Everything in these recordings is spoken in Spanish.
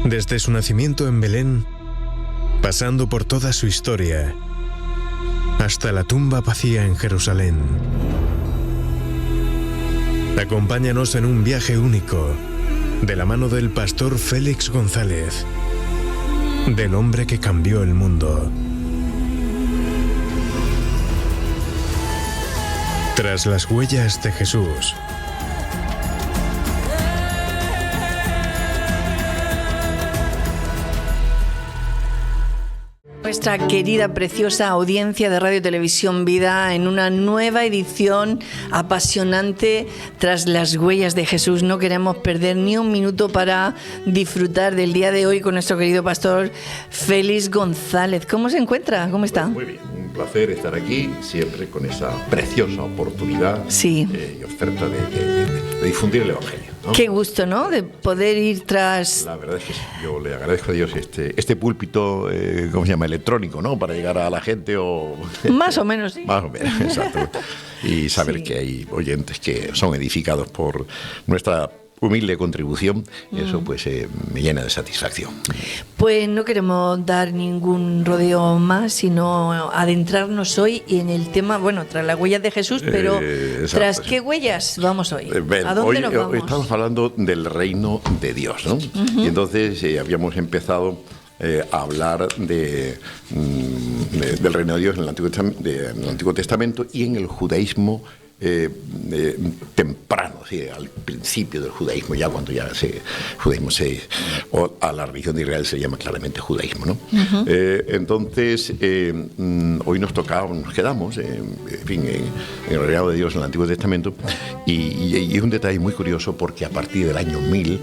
Desde su nacimiento en Belén, pasando por toda su historia, hasta la tumba vacía en Jerusalén. Acompáñanos en un viaje único, de la mano del pastor Félix González, del hombre que cambió el mundo. Tras las huellas de Jesús. Nuestra querida, preciosa audiencia de Radio Televisión Vida en una nueva edición apasionante tras las huellas de Jesús. No queremos perder ni un minuto para disfrutar del día de hoy con nuestro querido pastor Félix González. ¿Cómo se encuentra? ¿Cómo está? Muy bien, un placer estar aquí, siempre con esa preciosa oportunidad y oferta de difundir el Evangelio, ¿no? Qué gusto, ¿no? De poder ir tras... La verdad es que sí. Yo le agradezco a Dios este púlpito, ¿cómo se llama? Electrónico, ¿no? Para llegar a la gente o... Más o menos, sí. Más o menos, exacto. Y saber que hay oyentes que son edificados por nuestra humilde contribución, eso pues me llena de satisfacción. Pues no queremos dar ningún rodeo más, sino adentrarnos hoy en el tema, bueno, tras las huellas de Jesús, pero exacto, ¿tras qué huellas vamos hoy? ¿A dónde hoy, nos vamos? Hoy estamos hablando del reino de Dios, ¿no? Y entonces habíamos empezado a hablar del reino de Dios en el Antiguo Testamento y en el judaísmo temprano, ¿sí? Al principio del judaísmo, ya cuando ya o a la religión de Israel se llama claramente judaísmo, ¿no? Entonces hoy nos quedamos en el reino de Dios en el Antiguo Testamento y es un detalle muy curioso porque a partir del año 1000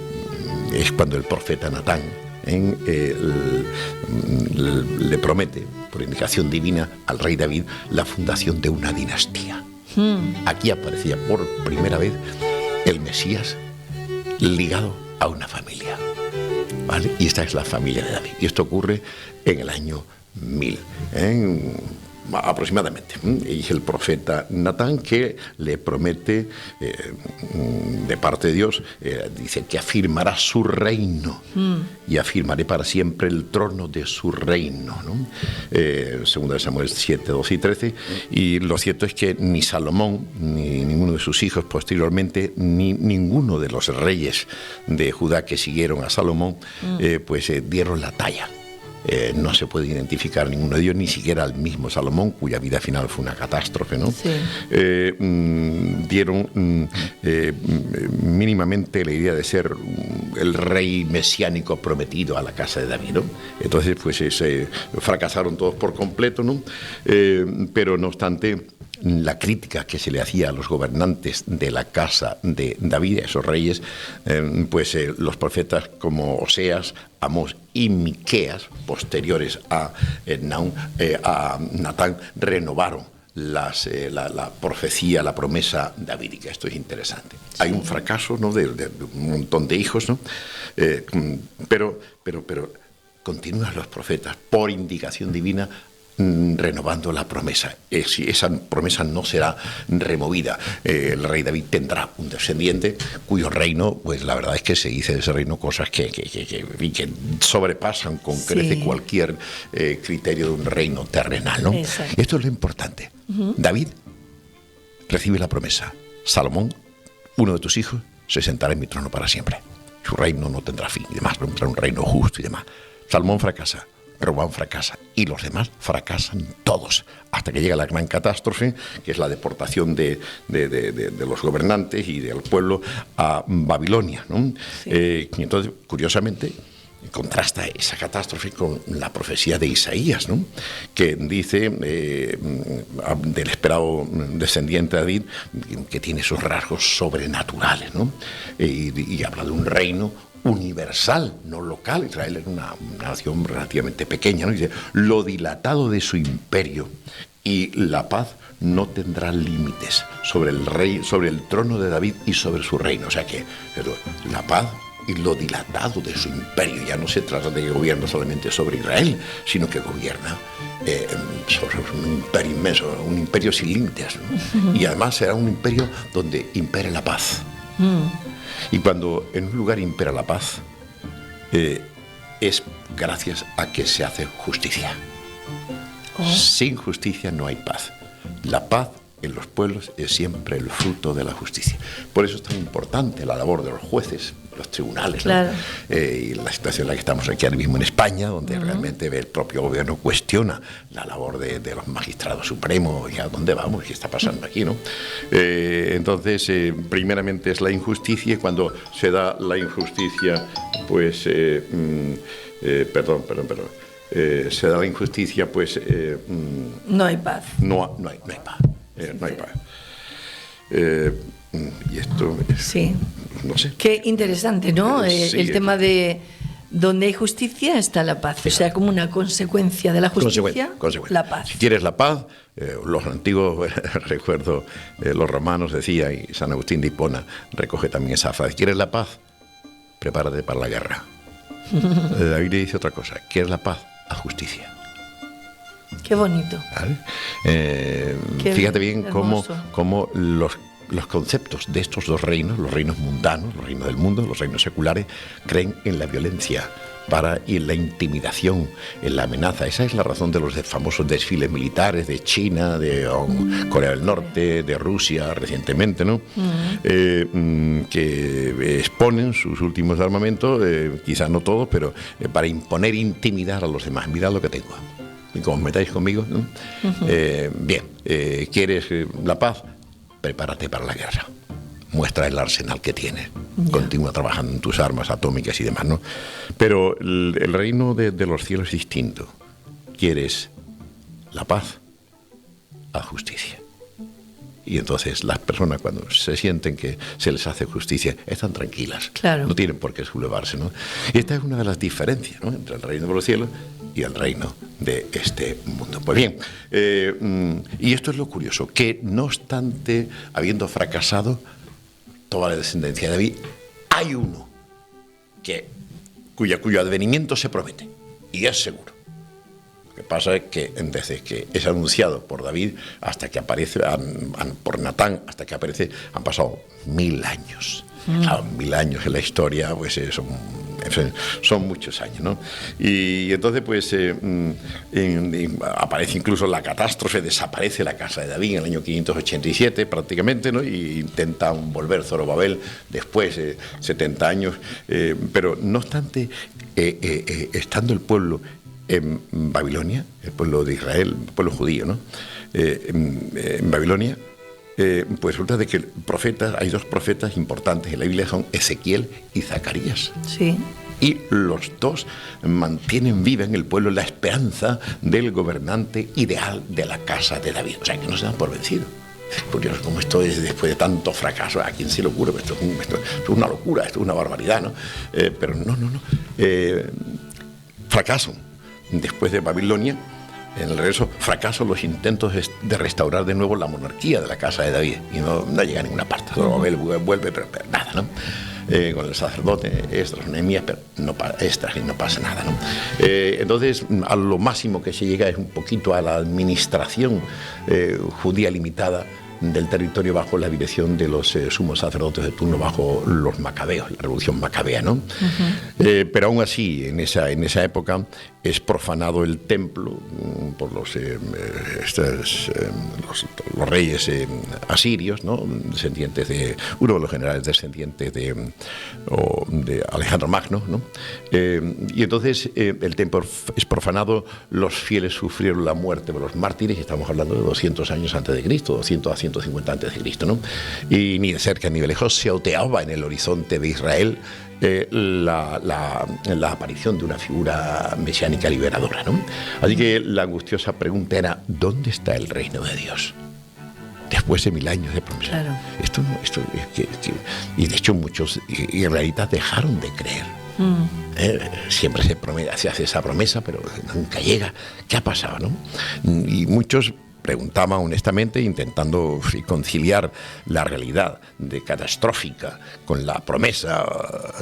es cuando el profeta Natán le promete, por indicación divina, al rey David la fundación de una dinastía. Aquí aparecía por primera vez el Mesías ligado a una familia, ¿vale? Y esta es la familia de David. Y esto ocurre en el año 1000, aproximadamente. Y el profeta Natán que le promete de parte de Dios, dice que afirmará su reino y afirmaré para siempre el trono de su reino, ¿no? Segunda de Samuel 7, 12 y 13. Y lo cierto es que ni Salomón ni ninguno de sus hijos posteriormente, ni ninguno de los reyes de Judá que siguieron a Salomón dieron la talla. No se puede identificar ninguno de ellos, ni siquiera al mismo Salomón, cuya vida final fue una catástrofe, ¿no? Sí. Dieron mínimamente la idea de ser el rey mesiánico prometido a la casa de David, ¿no? Entonces, pues fracasaron todos por completo, ¿no? Pero no obstante, la crítica que se le hacía a los gobernantes de la casa de David, a esos reyes, los profetas como Oseas, Amós y Miqueas, posteriores a Natán, renovaron la profecía, la promesa davídica. Esto es interesante. Sí. Hay un fracaso, ¿no? de un montón de hijos, ¿no? Pero continúan los profetas por indicación divina renovando la promesa. Esa promesa no será removida. El rey David tendrá un descendiente cuyo reino, pues la verdad es que se dice de ese reino cosas que sobrepasan con creces cualquier criterio de un reino terrenal, ¿no? Esto es lo importante. David recibe la promesa. Salomón, uno de tus hijos, se sentará en mi trono para siempre. Su reino no tendrá fin y demás, no tendrá un reino justo y demás. Salomón fracasa. Roboam fracasa y los demás fracasan todos hasta que llega la gran catástrofe, que es la deportación de los gobernantes y del pueblo a Babilonia, ¿no? Y entonces, curiosamente, contrasta esa catástrofe con la profecía de Isaías, ¿no? Que dice del esperado descendiente de David que tiene esos rasgos sobrenaturales, ¿no? Y habla de un reino universal, no local. Israel era una nación relativamente pequeña, ¿no? Dice, lo dilatado de su imperio y la paz no tendrá límites sobre el trono de David y sobre su reino. O sea que la paz y lo dilatado de su imperio, ya no se trata de que gobierna solamente sobre Israel, sino que gobierna sobre un imperio inmenso, un imperio sin límites, ¿no? Y además será un imperio donde impere la paz. Y cuando en un lugar impera la paz, es gracias a que se hace justicia. Sin justicia no hay paz. La paz en los pueblos es siempre el fruto de la justicia. Por eso es tan importante la labor de los jueces, los tribunales, claro, ¿no? Y la situación en la que estamos aquí ahora mismo en España, donde realmente el propio gobierno cuestiona la labor de los magistrados supremos y a dónde vamos, qué está pasando aquí, ¿no? Entonces, primeramente es la injusticia, y cuando se da la injusticia, pues, se da la injusticia, pues... no hay paz. No hay paz. No hay paz. Y esto... Sí. No sé. Qué interesante, ¿no? Sí, el tema de donde hay justicia está la paz. O sea, como una consecuencia de la justicia, la paz. Si quieres la paz, los antiguos, recuerdo, los romanos decían, y San Agustín de Hipona recoge también esa frase: ¿quieres la paz? Prepárate para la guerra. David le dice otra cosa: ¿quieres la paz? Haz justicia. Qué bonito. ¿Vale? Fíjate bien cómo los conceptos de estos dos reinos, los reinos mundanos, los reinos del mundo, los reinos seculares, creen en la violencia y en la intimidación, en la amenaza. Esa es la razón de los famosos desfiles militares de China, de Corea del Norte, de Rusia recientemente, ¿no? Que exponen sus últimos armamentos, quizás no todos, pero para imponer, intimidar a los demás. Mirad lo que tengo. Y como os metáis conmigo, ¿no? Bien, ¿quieres la paz? Prepárate para la guerra. Muestra el arsenal que tienes. Continúa trabajando en tus armas atómicas y demás, ¿no? Pero el reino de los cielos es distinto. ¿Quieres la paz? Haz justicia. Y entonces las personas, cuando se sienten que se les hace justicia, están tranquilas. Claro. No tienen por qué sublevarse, ¿no? Y esta es una de las diferencias, ¿no?, entre el reino de los cielos y el reino de este mundo. Pues bien, y esto es lo curioso, que no obstante, habiendo fracasado toda la descendencia de David, hay uno cuyo advenimiento se promete, y es seguro. Lo que pasa es que desde que es anunciado por David hasta que aparece, por Natán, hasta que aparece, han pasado 1000 años. 1000 años en la historia, pues son muchos años, ¿no? Y entonces, pues, aparece incluso la catástrofe, desaparece la casa de David en el año 587 prácticamente, ¿no? Y intentan volver Zorobabel después, 70 años, pero no obstante, estando el pueblo en Babilonia, el pueblo de Israel, el pueblo judío, ¿no? En Babilonia, pues resulta de que hay dos profetas importantes en la Biblia, son Ezequiel y Zacarías. Sí. Y los dos mantienen viva en el pueblo la esperanza del gobernante ideal de la casa de David. O sea, que no se dan por vencidos. Es curioso cómo esto es después de tanto fracaso. ¿A quién se le ocurre? Esto es una locura, esto es una barbaridad, ¿no? Pero no. Fracaso. Después de Babilonia, en el regreso, fracaso los intentos de restaurar de nuevo la monarquía de la casa de David. Y no llega a ninguna parte. Zorobabel vuelve, pero nada, ¿no? Con el sacerdote Esdras, Nehemías, pero no pasa nada, ¿no? Entonces, a lo máximo que se llega es un poquito a la administración judía limitada del territorio bajo la dirección de los sumos sacerdotes de turno, bajo los macabeos, la revolución macabea, ¿no? Pero aún así, en esa época es profanado el templo por los reyes asirios, ¿no? Descendientes de uno de los generales descendientes de Alejandro Magno, ¿no? Y entonces el templo es profanado, los fieles sufrieron la muerte de los mártires, y estamos hablando de 200 años antes de Cristo, 200 a 150 antes de Cristo, ¿no? Y ni de cerca ni de lejos se oteaba en el horizonte de Israel la aparición de una figura mesiánica liberadora, ¿no? Así que la angustiosa pregunta era: ¿dónde está el reino de Dios? Después de 1000 años de promesa. Claro. Y de hecho muchos en realidad dejaron de creer. Siempre se hace esa promesa, pero nunca llega. ¿Qué ha pasado, no? Y muchos preguntaban honestamente, intentando conciliar la realidad catastrófica con la promesa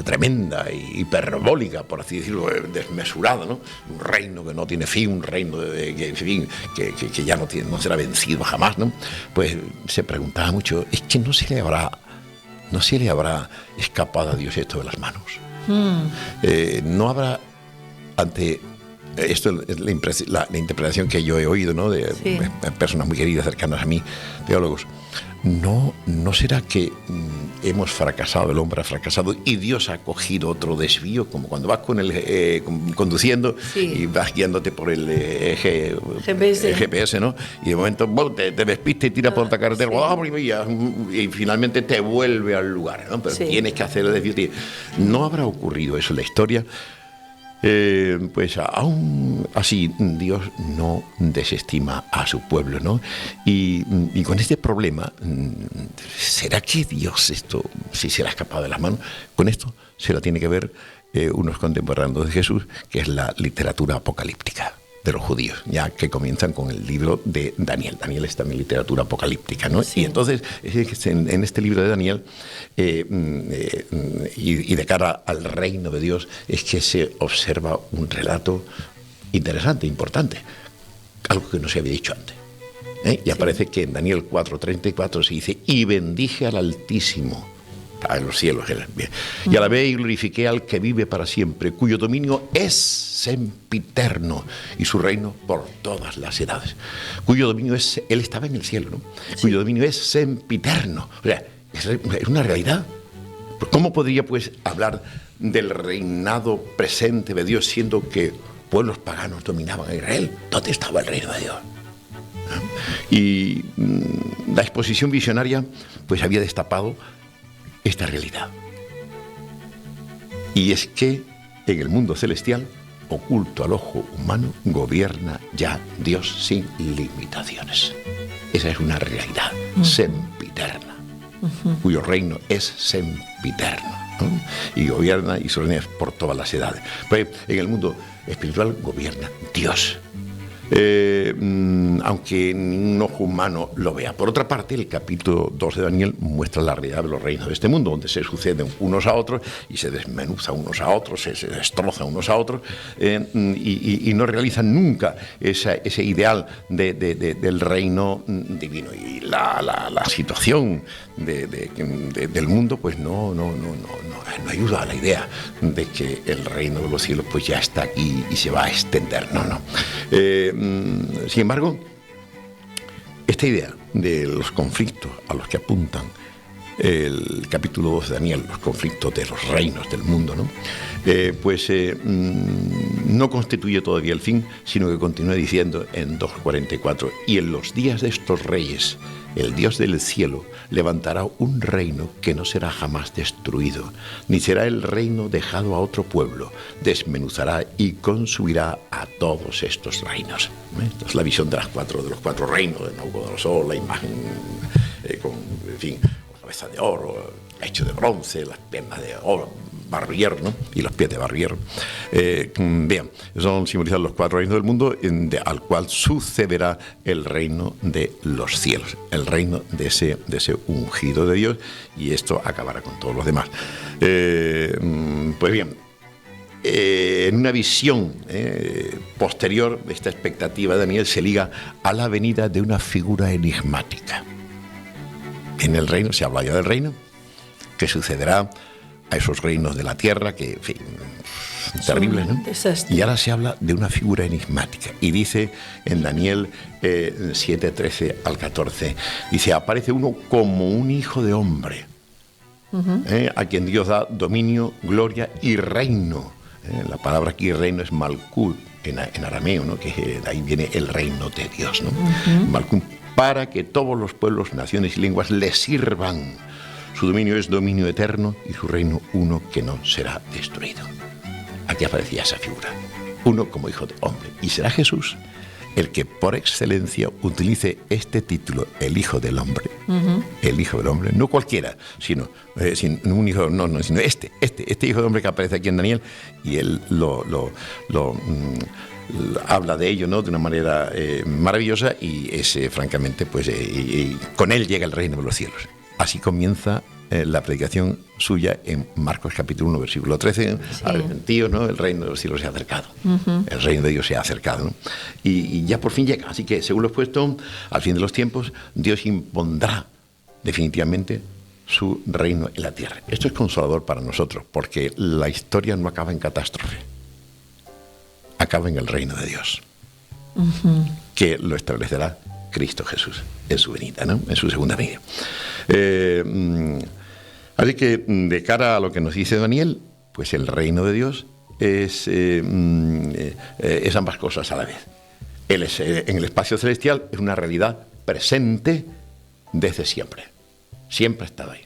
tremenda y hiperbólica, por así decirlo, desmesurada, ¿no? Un reino que no tiene fin, un reino que ya no será vencido jamás, ¿no? Pues se preguntaba mucho: es que no se le habrá escapado a Dios esto de las manos. No habrá ante esto es la interpretación que yo he oído, ¿no? De personas muy queridas, cercanas a mí, teólogos. ¿No será que hemos fracasado, el hombre ha fracasado y Dios ha cogido otro desvío, como cuando vas conduciendo y vas guiándote por el GPS, ¿no? Y de momento te despiste y tiras por otra carretera, y finalmente te vuelve al lugar, ¿no? Pero tienes que hacer el desvío. ¿No habrá ocurrido eso en la historia? Pues aún así Dios no desestima a su pueblo, ¿no? Y con este problema, ¿será que Dios esto, si se le ha escapado de las manos? Con esto se la tiene que ver unos contemporáneos de Jesús, que es la literatura apocalíptica de los judíos, ya que comienzan con el libro de Daniel. Daniel es también literatura apocalíptica, ¿no? Sí. Y entonces, en este libro de Daniel, y de cara al reino de Dios, es que se observa un relato interesante, importante, algo que no se había dicho antes. Y aparece que en Daniel 4:34 se dice: y bendije al Altísimo, en los cielos, bien. Y alabé y glorifiqué al que vive para siempre, cuyo dominio es sempiterno y su reino por todas las edades. Cuyo dominio es, él estaba en el cielo, ¿no? Sí. Cuyo dominio es sempiterno. O sea, es una realidad. ¿Cómo podría, pues, hablar del reinado presente de Dios siendo que pueblos paganos dominaban a Israel? ¿Dónde estaba el reino de Dios? Y la exposición visionaria, pues, había destapado esta realidad. Y es que en el mundo celestial, oculto al ojo humano, gobierna ya Dios sin limitaciones. Esa es una realidad sempiterna, cuyo reino es sempiterno, ¿no? Y gobierna y sostiene por todas las edades. Pero en el mundo espiritual gobierna Dios. Aunque ningún ojo humano lo vea. Por otra parte, el capítulo 2 de Daniel muestra la realidad de los reinos de este mundo, donde se suceden unos a otros y se desmenuza unos a otros, se destroza unos a otros, y no realizan nunca ese ideal del reino divino. Y la situación del mundo pues no ayuda a la idea de que el reino de los cielos pues ya está aquí y se va a extender. No. Sin embargo, esta idea de los conflictos a los que apuntan el capítulo 2 de Daniel, los conflictos de los reinos del mundo, ¿no? No constituye todavía el fin, sino que continúa diciendo en 2:44: y en los días de estos reyes, el Dios del cielo levantará un reino que no será jamás destruido, ni será el reino dejado a otro pueblo, desmenuzará y consumirá a todos estos reinos. Esta es la visión de los cuatro reinos de Nabucodonosor, la imagen con cabeza de oro, hecho de bronce, las piernas de oro, barrier, ¿no? Y los pies de barrier. Bien, son simbolizados los 4 reinos del mundo, al cual sucederá el reino de los cielos, el reino de ese ungido de Dios, y esto acabará con todos los demás. Pues bien, en una visión posterior, esta expectativa de Daniel se liga a la venida de una figura enigmática. En el reino, se habla ya del reino, que sucederá a esos reinos de la tierra, que, en fin, terribles, ¿no? Y ahora se habla de una figura enigmática. Y dice en Daniel 7:13 al 14, dice: aparece uno como un hijo de hombre, a quien Dios da dominio, gloria y reino. La palabra aquí reino es Malkut en arameo, ¿no? Que de ahí viene el reino de Dios, ¿no? Malkut, para que todos los pueblos, naciones y lenguas le sirvan. Su dominio es dominio eterno y su reino uno que no será destruido. Aquí aparecía esa figura, uno como hijo de hombre. Y será Jesús el que por excelencia utilice este título, el Hijo del Hombre. El Hijo del Hombre, no cualquiera, sino un hijo, sino este Hijo del Hombre que aparece aquí en Daniel, y él habla de ello, ¿no? De una manera maravillosa, y francamente, pues y con él llega el reino de los cielos. Así comienza la predicación suya en Marcos capítulo 1, versículo 13. Arrepentíos, ¿no? El reino de los cielos se ha acercado. El reino de Dios se ha acercado, ¿no? Y ya por fin llega. Así que, según lo expuesto, al fin de los tiempos, Dios impondrá definitivamente su reino en la tierra. Esto es consolador para nosotros, porque la historia no acaba en catástrofe. acaba en el reino de Dios, que lo establecerá Cristo Jesús en su venida, ¿no? En su segunda venida. Así que, de cara a lo que nos dice Daniel, pues el reino de Dios es ambas cosas a la vez. Él es, en el espacio celestial, es una realidad presente desde siempre. Siempre ha estado ahí,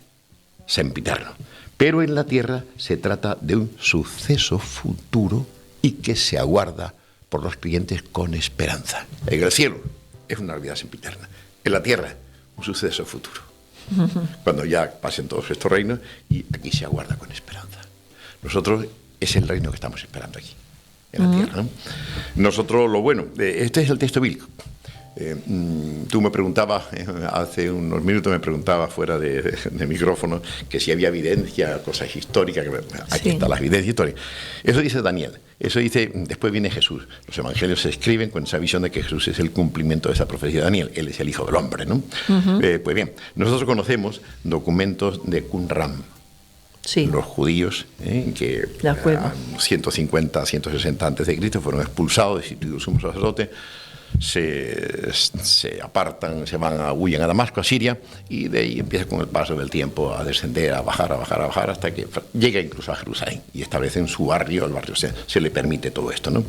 sempiterno. Pero en la tierra se trata de un suceso futuro y que se aguarda por los creyentes con esperanza. En el cielo es una realidad sempiterna. En la tierra, un suceso futuro. Cuando ya pasen todos estos reinos, y aquí se aguarda con esperanza. Nosotros es el reino que estamos esperando aquí, en la tierra, ¿no? Nosotros, lo bueno, este es el texto bíblico. Tú me preguntabas, hace unos minutos me preguntabas fuera de micrófono, que si había evidencia, cosas históricas, que aquí está la evidencia histórica. Eso dice Daniel, eso dice, después viene Jesús. Los evangelios se escriben con esa visión de que Jesús es el cumplimiento de esa profecía de Daniel, él es el Hijo del Hombre, ¿no? Pues bien, nosotros conocemos documentos de Qumran. Sí. Los judíos, que a 150, 160 antes de Cristo fueron expulsados, destituidos sumo sacerdote, se apartan, huyen a Damasco, a Siria, y de ahí empieza con el paso del tiempo a descender, a bajar, hasta que llega incluso a Jerusalén y establece en su barrio, el barrio se le permite todo esto, ¿no?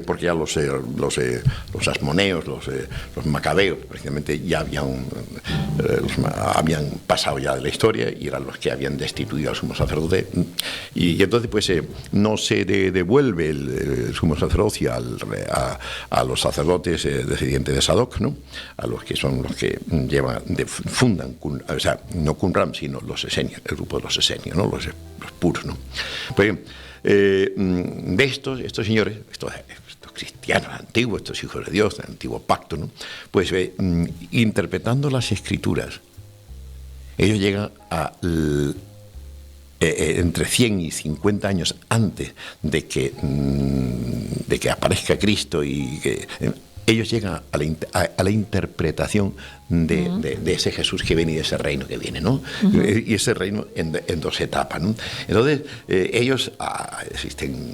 Porque ya los asmoneos, los macabeos, precisamente ya habían pasado ya de la historia y eran los que habían destituido al sumo sacerdote, y entonces pues no se devuelve el sumo sacerdocio a los sacerdotes descendientes de Sadoc, ¿no? A los que son los que fundan, o sea, no Qumran, sino los esenios, el grupo de los esenios, ¿no? Los puros, ¿no? Pues bien, de estos señores, estos cristianos antiguos, estos hijos de Dios, del antiguo pacto, ¿no? Pues interpretando las escrituras, ellos llegan a entre 100 y 50 años antes de que aparezca Cristo, y que ellos llegan a la interpretación de ese Jesús que viene y de ese reino que viene, ¿no? Y ese reino en dos etapas, ¿no? Entonces, ellos, existen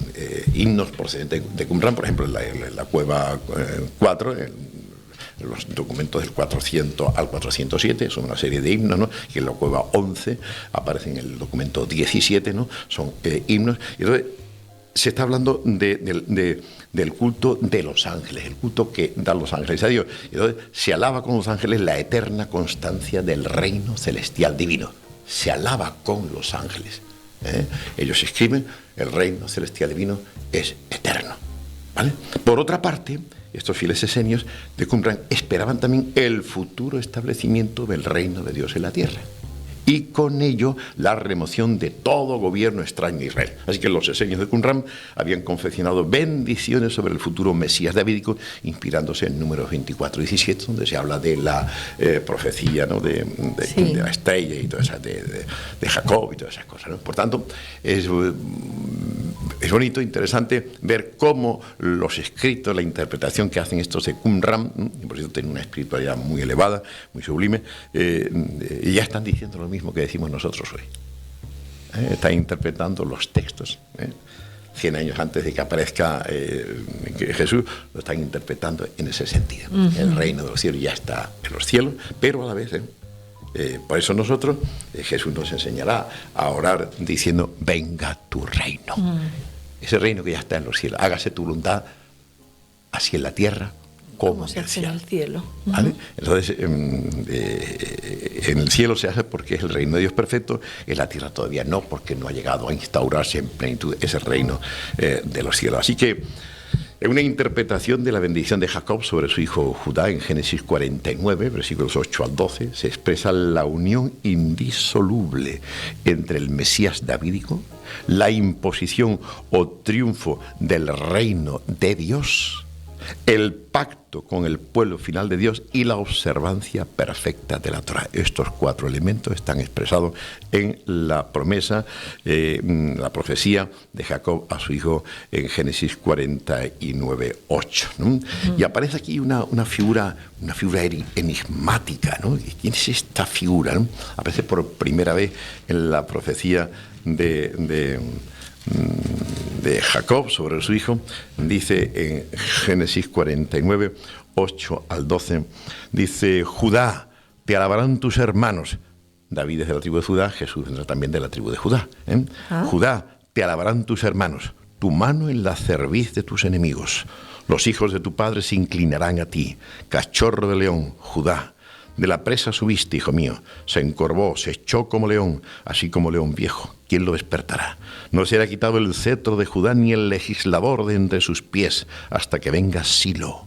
himnos procedentes de Qumran, por ejemplo, en la cueva 4, los documentos del 400 al 407 son una serie de himnos, ¿no? Y en la cueva 11 aparece en el documento 17, ¿no? Son himnos. Y entonces se está hablando del culto de los ángeles, el culto que dan los ángeles a Dios. Y entonces se alaba con los ángeles la eterna constancia del reino celestial divino. Se alaba con los ángeles. Ellos escriben, el reino celestial divino es eterno, ¿vale? Por otra parte, estos fieles esenios de Qumran esperaban también el futuro establecimiento del reino de Dios en la tierra, y con ello la remoción de todo gobierno extraño a Israel. Así que los esenios de Qumran habían confeccionado bendiciones sobre el futuro Mesías davídico, inspirándose en Números 24-17, donde se habla de la profecía, ¿no? de la estrella y todas esas, de Jacob y todas esas cosas, ¿no? Por tanto, es bonito, interesante ver cómo los escritos, la interpretación que hacen estos de Qumran, y por eso tienen una espiritualidad muy elevada, muy sublime, y ya están diciendo lo mismo que decimos nosotros hoy. Están interpretando los textos. 100 años antes de que aparezca Jesús, lo están interpretando en ese sentido. El reino de los cielos ya está en los cielos, pero a la vez, por eso nosotros, Jesús nos enseñará a orar diciendo: venga tu reino. Ese reino que ya está en los cielos, hágase tu voluntad, así en la tierra como se hace en el cielo. ¿Vale? Entonces, en el cielo se hace porque es el reino de Dios perfecto, en la tierra todavía no, porque no ha llegado a instaurarse en plenitud ese reino de los cielos. Así que, en una interpretación de la bendición de Jacob sobre su hijo Judá, en Génesis 49, versículos 8 al 12, se expresa la unión indisoluble entre el Mesías davídico, la imposición o triunfo del reino de Dios, el pacto con el pueblo final de Dios y la observancia perfecta de la Torá. Estos 4 elementos están expresados en la promesa, la profecía de Jacob a su hijo en Génesis 49:8, ¿no? Y aparece aquí una figura enigmática, ¿no? ¿Quién es esta figura, no? Aparece por primera vez en la profecía de de Jacob sobre su hijo, dice en Génesis 49, 8 al 12, dice: Judá, te alabarán tus hermanos. David es de la tribu de Judá, Jesús vendrá también de la tribu de Judá. Judá, te alabarán tus hermanos, tu mano en la cerviz de tus enemigos. Los hijos de tu padre se inclinarán a ti. Cachorro de león, Judá, de la presa subiste, hijo mío. Se encorvó, se echó como león, así como león viejo. ¿Quién lo despertará? No será quitado el cetro de Judá ni el legislador de entre sus pies, hasta que venga Silo.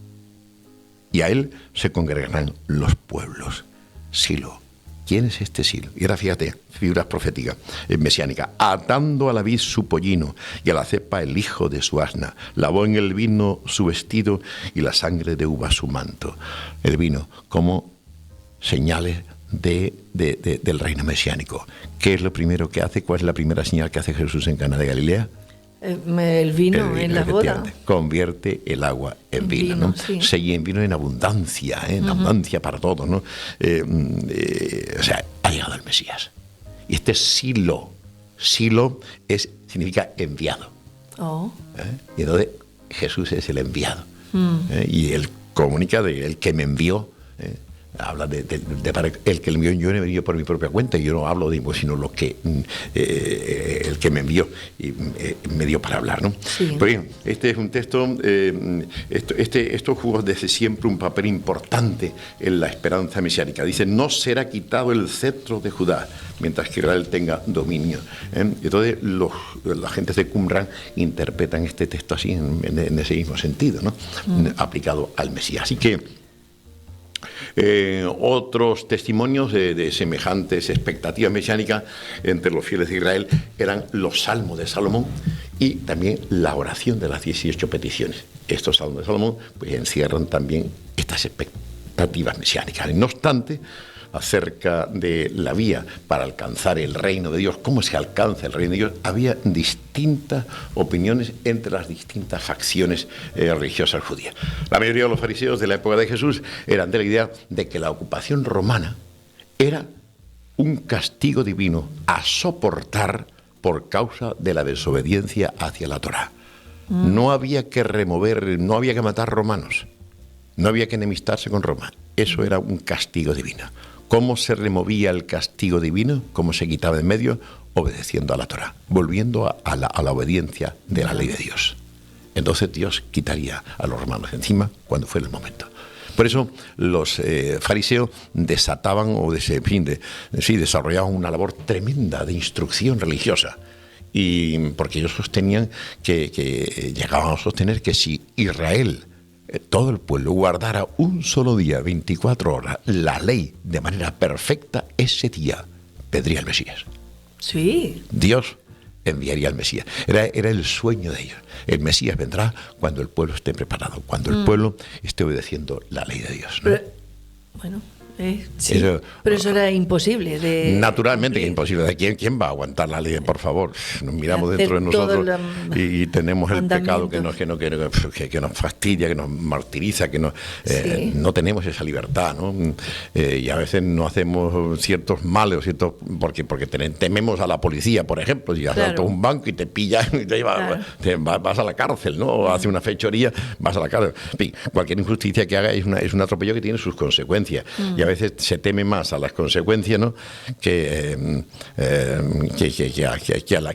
Y a él se congregarán los pueblos. Silo. ¿Quién es este Silo? Y ahora fíjate, figuras proféticas, mesiánicas. Atando a la vid su pollino y a la cepa el hijo de su asna. Lavó en el vino su vestido y la sangre de uva su manto. El vino como señales del reino mesiánico. ¿Qué es lo primero que hace? ¿Cuál es la primera señal que hace Jesús en Caná de Galilea? El vino en la boda. Convierte el agua en vino, ¿no? Sí. Se en vino en abundancia, en abundancia para todos, ¿no? O sea, ha llegado el Mesías. Y este Silo. Silo significa enviado. Y entonces Jesús es el enviado. Y él comunica de el que me envió. Habla de el que envió. Yo no he venido por mi propia cuenta, y yo no hablo de sino lo que el que me envió y me dio para hablar, ¿no? Sí. Pues bien, este es un texto. Esto jugó desde siempre un papel importante en la esperanza mesiánica. Dice: no será quitado el cetro de Judá mientras que Israel tenga dominio. Entonces la gente de Qumran interpretan este texto así, en ese mismo sentido, ¿no? Aplicado al Mesías. Así que otros testimonios de semejantes expectativas mesiánicas entre los fieles de Israel eran los salmos de Salomón y también la oración de las 18 peticiones. Estos salmos de Salomón pues encierran también estas expectativas mesiánicas. No obstante, acerca de la vía para alcanzar el reino de Dios, cómo se alcanza el reino de Dios, había distintas opiniones entre las distintas facciones religiosas judías. La mayoría de los fariseos de la época de Jesús eran de la idea de que la ocupación romana era un castigo divino a soportar por causa de la desobediencia hacia la Torá. No había que remover, no había que matar romanos, no había que enemistarse con Roma. Eso era un castigo divino. ¿Cómo se removía el castigo divino? ¿Cómo se quitaba de en medio? Obedeciendo a la Torá, volviendo a la obediencia de la ley de Dios. Entonces Dios quitaría a los romanos encima cuando fuera el momento. Por eso los fariseos desataban desarrollaban una labor tremenda de instrucción religiosa. Y porque ellos sostenían que llegaban a sostener que si Israel, todo el pueblo, guardara un solo día, 24 horas, la ley de manera perfecta, ese día vendría el Mesías. Sí. Dios enviaría al Mesías. Era el sueño de ellos. El Mesías vendrá cuando el pueblo esté preparado, cuando el pueblo esté obedeciendo la ley de Dios, ¿no? Bueno, sí. Pero eso era imposible. Naturalmente que es imposible. ¿Quién va a aguantar la ley? Por favor, nos miramos dentro de nosotros y tenemos el pecado que nos fastidia, que nos martiriza, que no tenemos esa libertad, ¿no? Y a veces no hacemos ciertos males, porque tememos a la policía, por ejemplo. Si asaltas un banco y te pillan y vas a la cárcel, ¿no? O hace una fechoría, vas a la cárcel. En fin, cualquier injusticia que haga es un atropello que tiene sus consecuencias. Y a veces se teme más a las consecuencias, ¿no? que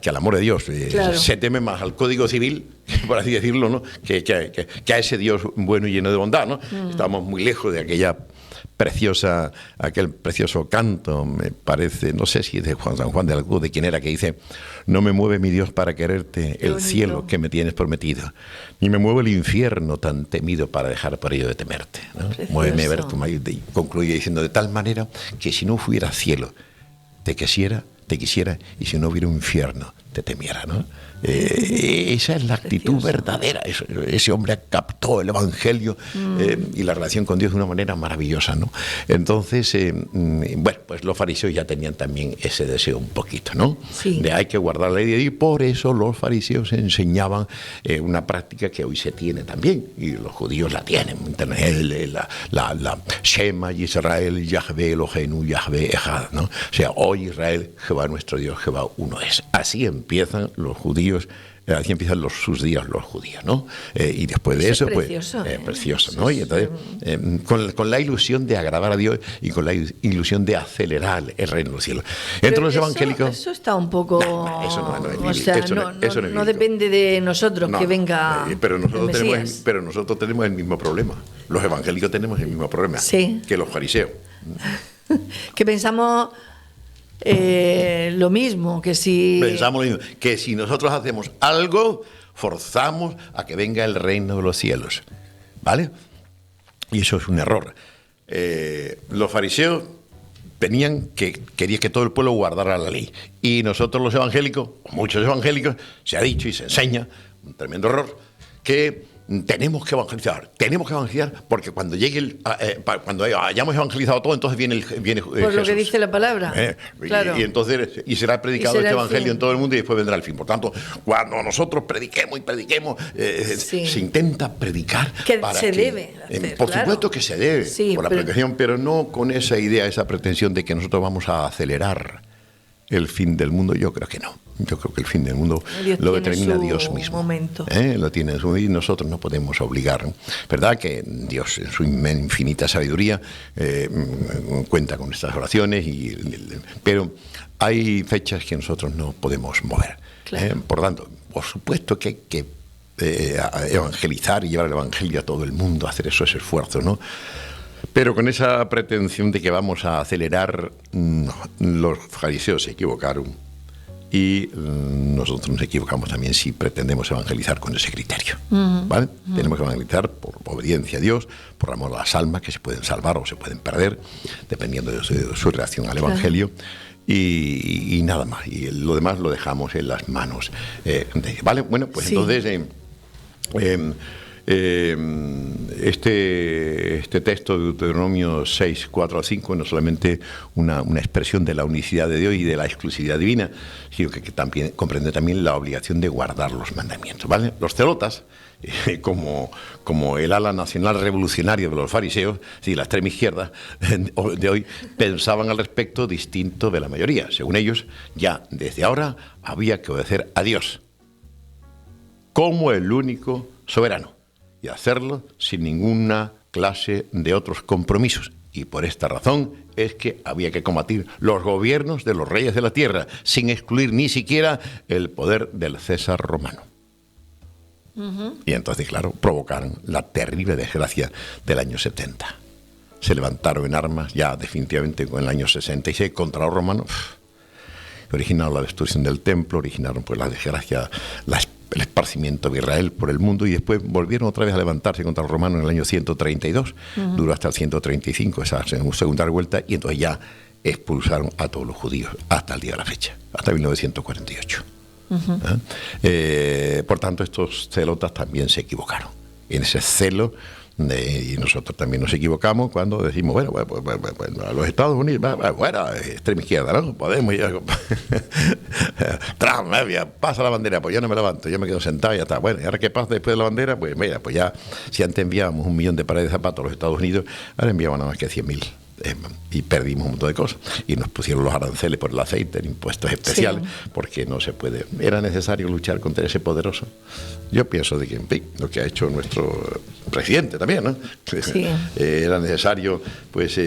al amor de Dios. Claro. Se teme más al Código Civil, por así decirlo, ¿no? que a ese Dios bueno y lleno de bondad, ¿no? Estamos muy lejos de aquel precioso canto, me parece, no sé si es de San Juan de la Cruz, de quién era, que dice: no me mueve mi Dios para quererte el cielo que me tienes prometido, ni me mueve el infierno tan temido para dejar por ello de temerte, ¿no? Muéveme a ver tu mayor. Y concluye diciendo: de tal manera que si no hubiera cielo, te quisiera, y si no hubiera un infierno, te temiera, ¿no? Esa es la actitud verdadera. Ese hombre captó el Evangelio y la relación con Dios de una manera maravillosa, ¿no? Entonces, pues los fariseos ya tenían también ese deseo un poquito, ¿no? Sí. De hay que guardar la ley de Dios, y por eso los fariseos enseñaban una práctica que hoy se tiene también, y los judíos la tienen. La Shema Yisrael, Yahvé Eloheinu, Yahvé Echad, ¿no? O sea, hoy Israel, Jehová nuestro Dios, Jehová uno es. Así empiezan los judíos Así empiezan sus días los judíos, ¿no? Y después de eso, pues... precioso, ¿no? Y entonces, con la ilusión de agradar a Dios y con la ilusión de acelerar el reino de los cielos. Entre los evangélicos... Eso está un poco... eso no es bíblico. O sea, no depende de nosotros que venga pero nosotros el Mesías. pero nosotros tenemos el mismo problema. Los evangélicos tenemos el mismo problema que los fariseos. Que pensamos... lo mismo, que si... Pensamos lo mismo, que si nosotros hacemos algo, forzamos a que venga el reino de los cielos, ¿vale? Y eso es un error. Los fariseos querían que todo el pueblo guardara la ley. Y nosotros los evangélicos, muchos evangélicos, se ha dicho y se enseña, un tremendo error, que tenemos que evangelizar porque cuando llegue cuando hayamos evangelizado todo, entonces viene por Jesús. Lo que dice la palabra. Claro. Y entonces será predicado este evangelio en todo el mundo y después vendrá el fin. Por tanto, cuando nosotros prediquemos, se intenta predicar que para se que, debe hacer, por supuesto que se debe, por la predicación, pero no con esa idea, esa pretensión de que nosotros vamos a acelerar el fin del mundo. Yo creo que no. Yo creo que el fin del mundo lo determina Dios mismo. Lo tiene en su y nosotros no podemos obligar. ¿Verdad? Que Dios, en su infinita sabiduría, cuenta con estas oraciones, pero hay fechas que nosotros no podemos mover. Claro. Por tanto, por supuesto que hay que evangelizar y llevar el evangelio a todo el mundo, hacer esos esfuerzos, ¿no? Pero con esa pretensión de que vamos a acelerar, no, los fariseos se equivocaron y nosotros nos equivocamos también si pretendemos evangelizar con ese criterio. ¿Vale? Tenemos que evangelizar por obediencia a Dios, por amor a las almas que se pueden salvar o se pueden perder, dependiendo de su reacción al evangelio. Y nada más. Y lo demás lo dejamos en las manos de Dios. ¿Vale? Bueno, pues entonces... Este texto de Deuteronomio 6, 4 a 5 no es solamente una expresión de la unicidad de Dios y de la exclusividad divina, sino que también comprende también la obligación de guardar los mandamientos, ¿vale? Los celotas, como el ala nacional revolucionario de los fariseos, la extrema izquierda de hoy, pensaban al respecto distinto de la mayoría. Según ellos, ya desde ahora había que obedecer a Dios como el único soberano, y hacerlo sin ninguna clase de otros compromisos. Y por esta razón es que había que combatir los gobiernos de los reyes de la tierra, sin excluir ni siquiera el poder del César romano. Y entonces, claro, provocaron la terrible desgracia del año 70. Se levantaron en armas ya definitivamente en el año 66 contra los romanos. Originaron la destrucción del templo, originaron pues la desgracia, el esparcimiento de Israel por el mundo, y después volvieron otra vez a levantarse contra los romanos en el año 132, duró hasta el 135, esa segunda vuelta, y entonces ya expulsaron a todos los judíos hasta el día de la fecha, hasta 1948. Por tanto, estos celotas también se equivocaron en ese celo. Y nosotros también nos equivocamos cuando decimos, bueno, a los Estados Unidos, bueno, extrema izquierda, ¿no? Podemos ir Trump, pasa la bandera, pues yo no me levanto, yo me quedo sentado y ya está. Bueno, ¿y ahora qué pasa después de la bandera? Pues mira, pues ya, si antes enviábamos 1 millón de pares de zapatos a los Estados Unidos, ahora enviamos nada más que 100.000. Y perdimos un montón de cosas y nos pusieron los aranceles por el aceite, impuestos especiales, porque no se puede. Era necesario luchar contra ese poderoso. Yo pienso de que, en fin, lo que ha hecho nuestro presidente también, ¿no? Era necesario, pues,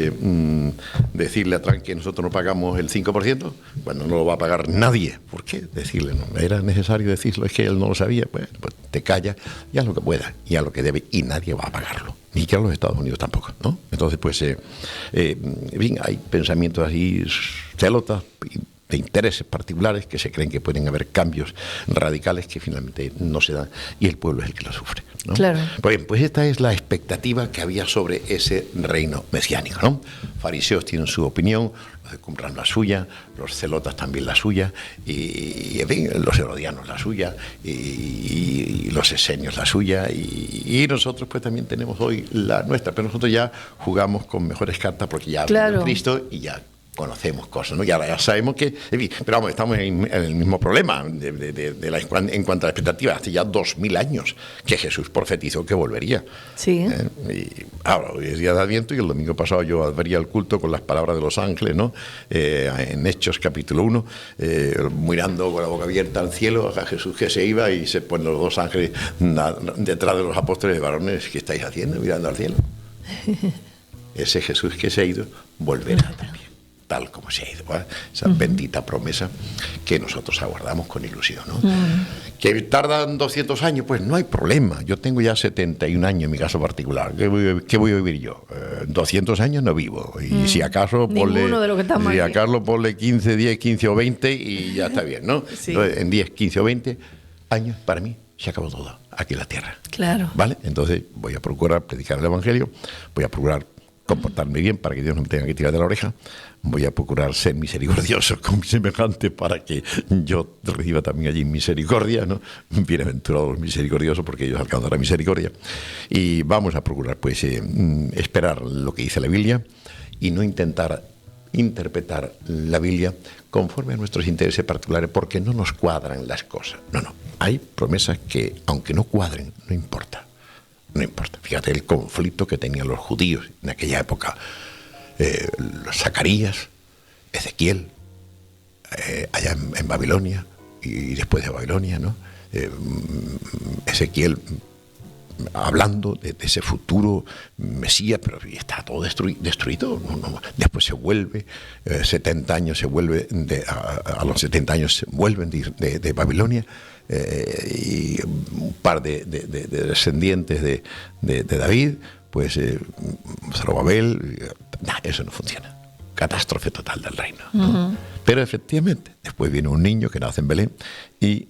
decirle a Trump que nosotros no pagamos el 5%, cuando no lo va a pagar nadie. ¿Por qué decirle? No era necesario decirlo, es que él no lo sabía. Pues te callas y haz lo que pueda y haz lo que debe, y nadie va a pagarlo. Ni siquiera los Estados Unidos tampoco, ¿no? Entonces, pues, en fin, hay pensamientos así celotas de intereses particulares que se creen que pueden haber cambios radicales que finalmente no se dan, y el pueblo es el que lo sufre, ¿no? Claro. Pues bien, pues esta es la expectativa que había sobre ese reino mesiánico, ¿no? Fariseos tienen su opinión, los de Qumran la suya, los celotas también la suya, y en fin, los herodianos la suya, y los esenios la suya, y nosotros pues también tenemos hoy la nuestra, pero nosotros ya jugamos con mejores cartas porque ya ha venido Cristo y ya conocemos cosas, ¿no? Y ahora ya sabemos que, pero vamos, estamos en el mismo problema en cuanto a la expectativa. Hace ya 2000 años que Jesús profetizó que volvería. Sí. Y ahora, hoy es día de Adviento y el domingo pasado yo abría el culto con las palabras de los ángeles, ¿no? En Hechos capítulo 1, mirando con la boca abierta al cielo a Jesús que se iba y se ponen los dos ángeles detrás de los apóstoles varones. ¿Qué estáis haciendo mirando al cielo? Ese Jesús que se ha ido volverá también, tal como se ha ido, ¿vale? Esa bendita promesa que nosotros aguardamos con ilusión, ¿no? Que tardan 200 años, pues no hay problema. Yo tengo ya 71 años en mi caso particular. ¿Qué voy a vivir yo? 200 años no vivo. Y si acaso ponle 15, 10, 15 o 20 y ya está bien, ¿no? Sí. Entonces, en 10, 15 o 20 años, para mí, se acabó todo aquí en la tierra. Claro. ¿Vale? Entonces voy a procurar predicar el Evangelio, voy a procurar comportarme bien para que Dios no me tenga que tirar de la oreja, voy a procurar ser misericordioso con mi semejante para que yo reciba también allí misericordia, ¿no? Bienaventurados los misericordiosos porque ellos alcanzarán misericordia. Y vamos a procurar pues esperar lo que dice la Biblia y no intentar interpretar la Biblia conforme a nuestros intereses particulares porque no nos cuadran las cosas. No, hay promesas que aunque no cuadren, no importa. No importa. Fíjate el conflicto que tenían los judíos en aquella época. Zacarías, Ezequiel, allá en Babilonia y después de Babilonia, ¿no? Ezequiel hablando de ese futuro Mesías, pero está todo destruido. No. Después se vuelve, 70 años se vuelve, a los 70 años se vuelven de Babilonia. Y un par de descendientes de David, pues Zorobabel, eso no funciona. Catástrofe total del reino, ¿no? Pero efectivamente, después viene un niño que nace en Belén y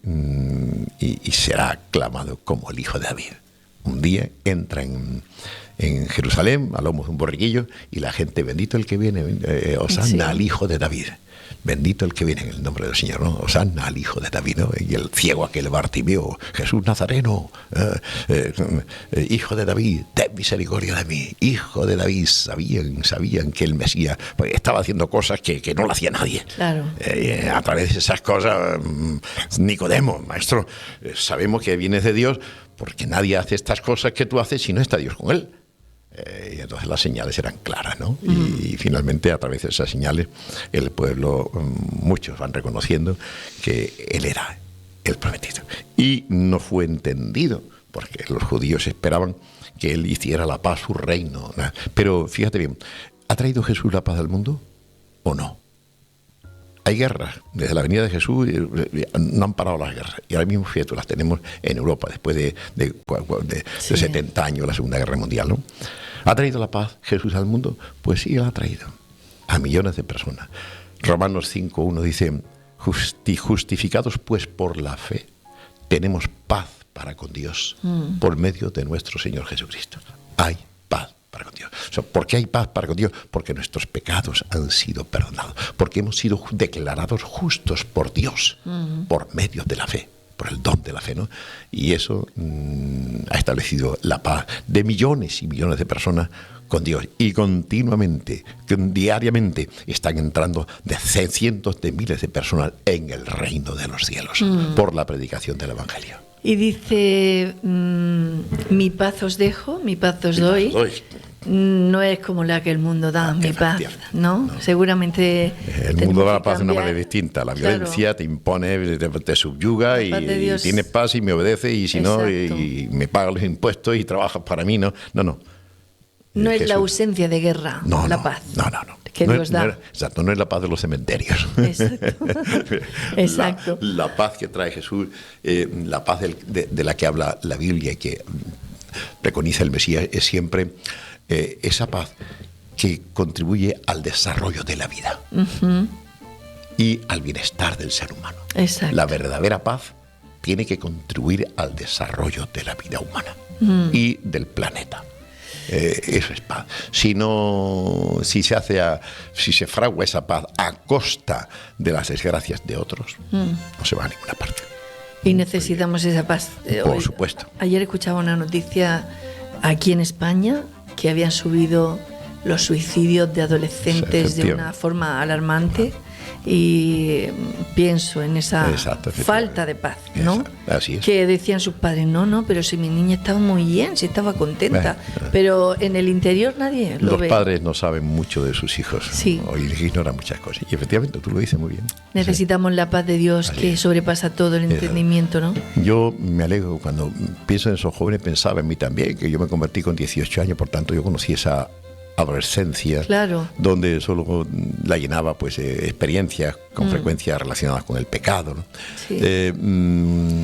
será aclamado como el hijo de David. Un día entra en Jerusalén a lomos de un borriquillo y la gente, bendito el que viene, Hosanna al hijo de David. Bendito el que viene en el nombre del Señor, ¿no? Hosanna al hijo de David, ¿no? Y el ciego aquel Bartimeo, Jesús Nazareno, hijo de David, ten misericordia de mí. Hijo de David, sabían que el Mesías pues, estaba haciendo cosas que no lo hacía nadie. Claro. A través de esas cosas, Nicodemo, maestro, sabemos que vienes de Dios porque nadie hace estas cosas que tú haces si no está Dios con él. Y entonces las señales eran claras, ¿no? Y finalmente a través de esas señales el pueblo, muchos van reconociendo que él era el prometido. Y no fue entendido porque los judíos esperaban que él hiciera la paz, su reino. Pero fíjate bien, ¿ha traído Jesús la paz al mundo o no? Hay guerras. Desde la venida de Jesús no han parado las guerras. Y ahora mismo, fíjate, las tenemos en Europa después de 70 años, la Segunda Guerra Mundial, ¿no? ¿Ha traído la paz Jesús al mundo? Pues sí, la ha traído. A millones de personas. Romanos 5:1 dice, justificados pues por la fe, tenemos paz para con Dios por medio de nuestro Señor Jesucristo. Hay paz para con Dios. O sea, ¿por qué hay paz para con Dios? Porque nuestros pecados han sido perdonados. Porque hemos sido declarados justos por Dios por medio de la fe. Por el don de la fe, ¿no? Y eso ha establecido la paz de millones y millones de personas con Dios. Y continuamente, diariamente, están entrando de cientos de miles de personas en el reino de los cielos por la predicación del Evangelio. Y dice, mi paz os dejo, mi paz os doy. No es como la que el mundo da, mi paz, ¿no? Seguramente el mundo da la paz de una manera distinta. La violencia te impone, te subyuga y tienes paz y me obedece y si no, y me paga los impuestos y trabajas para mí, no. No es la ausencia de guerra, la paz. No. Que Dios da. Exacto, no es la paz de los cementerios. Exacto. La paz que trae Jesús, la paz de la que habla la Biblia y que preconiza el Mesías es siempre esa paz que contribuye al desarrollo de la vida y al bienestar del ser humano. Exacto. La verdadera paz tiene que contribuir al desarrollo de la vida humana y del planeta. Eso es paz. Si se fragua esa paz a costa de las desgracias de otros, no se va a ninguna parte. Y necesitamos esa paz. Por supuesto. Ayer escuchaba una noticia aquí en España que habían subido los suicidios de adolescentes de una forma alarmante. Y pienso en esa falta de paz, ¿no? Así es. Que decían sus padres, no, pero si mi niña estaba muy bien, si estaba contenta, pero en el interior nadie lo ve. Los padres no saben mucho de sus hijos, sí. O ignoran muchas cosas. Y efectivamente, tú lo dices muy bien. Necesitamos la paz de Dios que sobrepasa todo el entendimiento, ¿no? Yo me alegro cuando pienso en esos jóvenes, pensaba en mí también, que yo me convertí con 18 años, por tanto yo conocí esa adolescencia, claro, donde solo la llenaba pues experiencias con frecuencia relacionadas con el pecado, ¿no? Sí.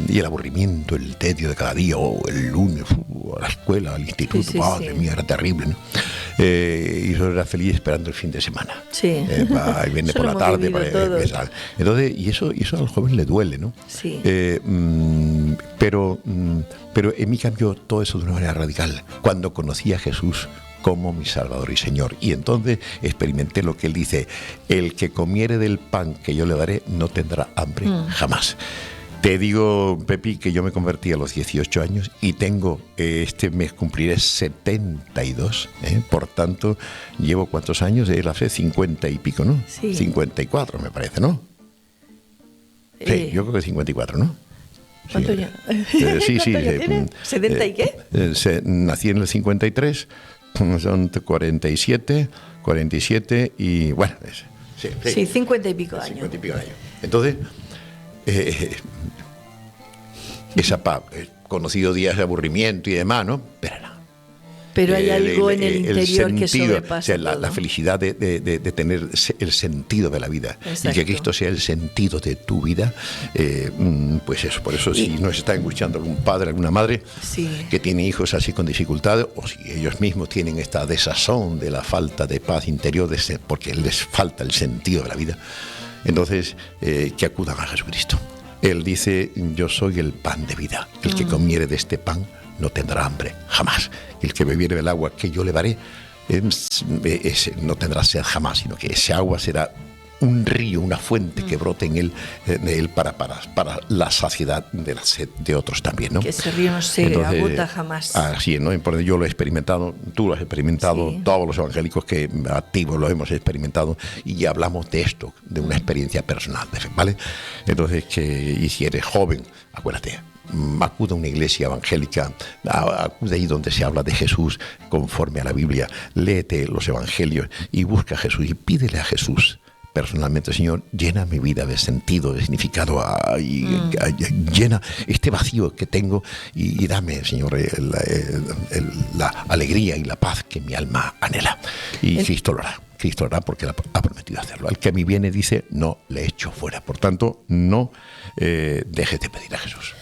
Y el aburrimiento, el tedio de cada día, el lunes a la escuela, al instituto, madre mía, era terrible, ¿no? Y yo era feliz esperando el fin de semana, el viernes por la tarde para empezar. Entonces, y eso al joven le duele, ¿no? Sí. Pero en mí cambió todo eso de una manera radical cuando conocí a Jesús como mi Salvador y Señor. Y entonces experimenté lo que Él dice: el que comiere del pan que yo le daré no tendrá hambre jamás. Te digo, Pepi, que yo me convertí a los 18 años y tengo, este mes cumpliré 72, por tanto, llevo ¿cuántos años? Hace 50 y pico, ¿no? Sí. 54 me parece, ¿no? Sí, yo creo que 54, ¿no? ¿Cuánto ya? Sí. ¿70 y qué? Nací en el 53, son 47 y bueno, sí, 50 y pico años. 50 y pico años. Entonces, esa paz, conocido días de aburrimiento y demás, ¿no? Pero hay algo en el interior sentido, que sobrepasa la felicidad de tener el sentido de la vida. Exacto. Y que Cristo sea el sentido de tu vida, pues eso. Por eso, si nos está escuchando algún padre, alguna madre que tiene hijos así con dificultades, o si ellos mismos tienen esta desazón de la falta de paz interior, porque les falta el sentido de la vida, entonces que acudan a Jesucristo. Él dice: yo soy el pan de vida. El que comiere de este pan no tendrá hambre jamás. El que bebiere del agua que yo le daré no tendrá sed jamás, sino que ese agua será un río, una fuente que brote en él para la saciedad de la sed de otros también, ¿no? Que ese río no se agota jamás. Así es, ¿no? Yo lo he experimentado, tú lo has experimentado, todos los evangélicos que activos lo hemos experimentado, y ya hablamos de esto, de una experiencia personal, ¿vale? Entonces, y si eres joven, acuérdate, acude a una iglesia evangélica, acude ahí donde se habla de Jesús conforme a la Biblia, léete los evangelios y busca a Jesús y pídele a Jesús personalmente: Señor, llena mi vida de sentido, de significado, llena este vacío que tengo y dame, Señor, la alegría y la paz que mi alma anhela. Y Cristo lo hará. Cristo hará porque ha prometido hacerlo. Al que a mí viene, dice, no le echo fuera. Por tanto, no dejes de pedir a Jesús.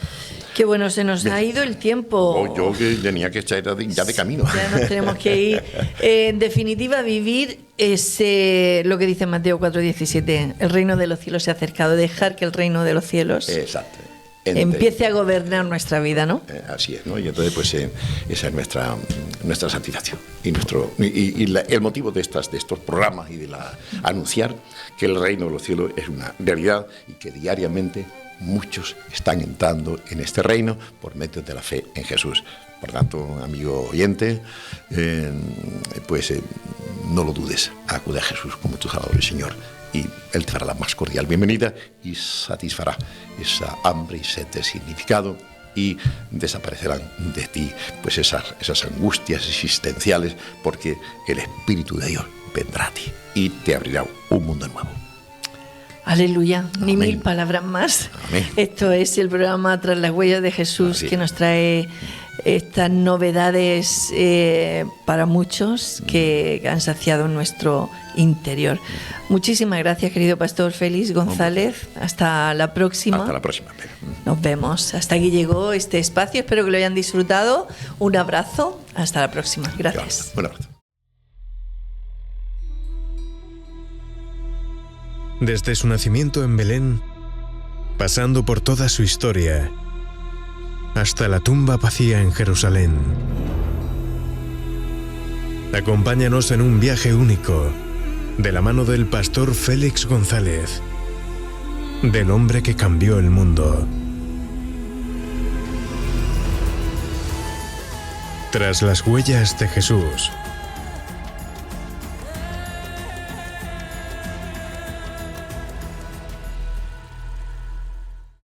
Qué bueno, se nos ha ido el tiempo. Yo que tenía que estar ya de camino. Ya nos tenemos que ir. En definitiva, vivir lo que dice Mateo 4:17. El reino de los cielos se ha acercado. Dejar que el reino de los cielos empiece a gobernar nuestra vida, ¿no? Así es, ¿no? Y entonces, pues, esa es nuestra satisfacción. Y el motivo de estos programas y de anunciar que el reino de los cielos es una realidad y que diariamente muchos están entrando en este reino por medio de la fe en Jesús. Por tanto, amigo oyente, no lo dudes, acude a Jesús como tu Salvador y Señor, y Él te dará la más cordial bienvenida y satisfará esa hambre y sed de significado, y desaparecerán de ti pues esas angustias existenciales, porque el Espíritu de Dios vendrá a ti y te abrirá un mundo nuevo. Aleluya, ni Amén. 1000 palabras más. Amén. Esto es el programa Tras las huellas de Jesús, que nos trae estas novedades para muchos que han saciado nuestro interior. Muchísimas gracias, querido Pastor Félix González. Hasta la próxima. Hasta la próxima. Nos vemos. Hasta aquí llegó este espacio. Espero que lo hayan disfrutado. Un abrazo. Hasta la próxima. Gracias. Un abrazo. Desde su nacimiento en Belén, pasando por toda su historia, hasta la tumba vacía en Jerusalén. Acompáñanos en un viaje único, de la mano del pastor Félix González, del hombre que cambió el mundo. Tras las huellas de Jesús.